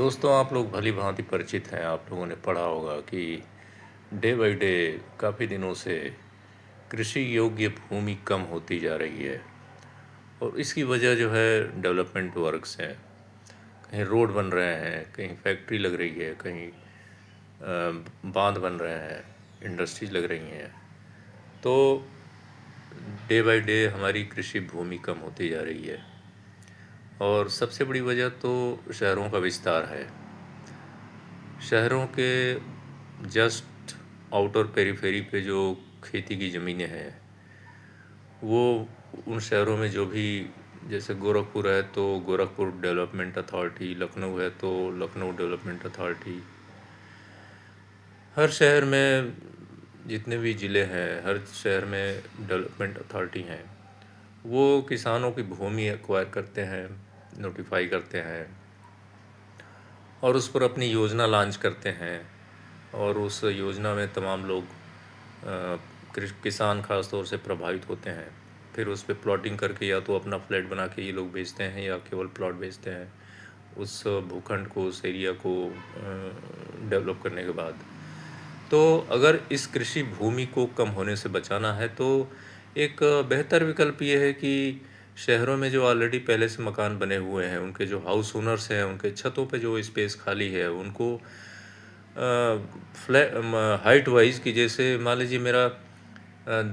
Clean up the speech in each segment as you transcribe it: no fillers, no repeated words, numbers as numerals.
दोस्तों, आप लोग भली भांति परिचित हैं। आप लोगों ने पढ़ा होगा कि डे बाय डे काफ़ी दिनों से कृषि योग्य भूमि कम होती जा रही है। और इसकी वजह जो है डेवलपमेंट वर्क्स हैं। कहीं रोड बन रहे हैं, कहीं फैक्ट्री लग रही है, कहीं बांध बन रहे हैं, इंडस्ट्रीज लग रही हैं। तो डे बाय डे हमारी कृषि भूमि कम होती जा रही है। और सबसे बड़ी वजह तो शहरों का विस्तार है। शहरों के जस्ट आउटर पेरीफेरी पे जो खेती की ज़मीनें हैं, वो उन शहरों में जो भी, जैसे गोरखपुर है तो गोरखपुर डेवलपमेंट अथॉरिटी, लखनऊ है तो लखनऊ डेवलपमेंट अथॉरिटी, हर शहर में जितने भी ज़िले हैं, हर शहर में डेवलपमेंट अथॉरिटी हैं। वो किसानों की भूमि एक्वायर करते हैं, नोटिफाई करते हैं और उस पर अपनी योजना लॉन्च करते हैं। और उस योजना में तमाम लोग किसान खास तौर से प्रभावित होते हैं। फिर उस पर प्लॉटिंग करके या तो अपना फ्लैट बना के ये लोग बेचते हैं या केवल प्लॉट बेचते हैं उस भूखंड को, उस एरिया को डेवलप करने के बाद। तो अगर इस कृषि भूमि को कम होने से बचाना है तो एक बेहतर विकल्प ये है कि शहरों में जो ऑलरेडी पहले से मकान बने हुए हैं, उनके जो हाउस ओनर्स हैं, उनके छतों पे जो स्पेस खाली है उनको फ्लैट हाइट वाइज कि जैसे मान लीजिए मेरा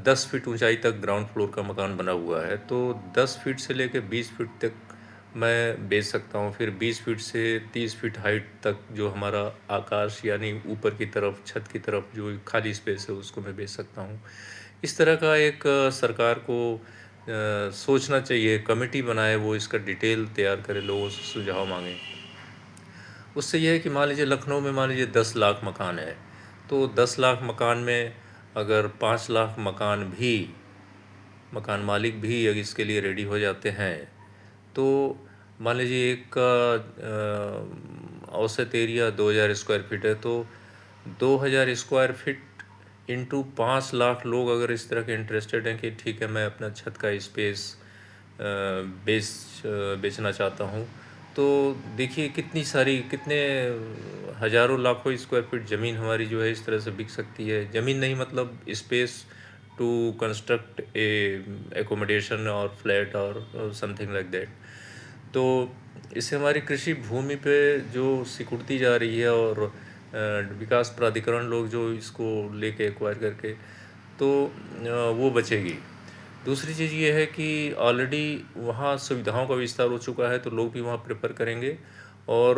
10 फीट ऊंचाई तक ग्राउंड फ्लोर का मकान बना हुआ है, तो 10 फीट से लेकर 20 फीट तक मैं बेच सकता हूँ। फिर 20 फीट से 30 फीट हाइट तक जो हमारा आकाश यानी ऊपर की तरफ, छत की तरफ जो खाली स्पेस है उसको मैं बेच सकता हूँ। इस तरह का एक सरकार को सोचना चाहिए, कमेटी बनाए, वो इसका डिटेल तैयार करे, लोगों से सुझाव मांगे। उससे यह है कि मान लीजिए लखनऊ में मान लीजिए 10 लाख मकान है, तो 10 लाख मकान में अगर 5 लाख मकान मालिक भी अगर इसके लिए रेडी हो जाते हैं, तो मान लीजिए एक का औसत एरिया 2000 स्क्वायर फीट है, तो 2000 स्क्वायर फीट इंटू 5 लाख लोग अगर इस तरह के इंटरेस्टेड हैं कि ठीक है मैं अपना छत का स्पेस बेचना चाहता हूँ, तो देखिए कितनी सारी, कितने हज़ारों लाखों स्क्वायर फीट ज़मीन हमारी जो है इस तरह से बिक सकती है। ज़मीन नहीं, मतलब space to construct a accommodation और फ्लैट और समथिंग लाइक दैट। तो इससे हमारी कृषि भूमि पे जो सिकुड़ती जा रही है और विकास प्राधिकरण लोग जो इसको लेके एक्वायर करके, तो वो बचेगी। दूसरी चीज़ ये है कि ऑलरेडी वहाँ सुविधाओं का विस्तार हो चुका है, तो लोग भी वहाँ प्रेफर करेंगे। और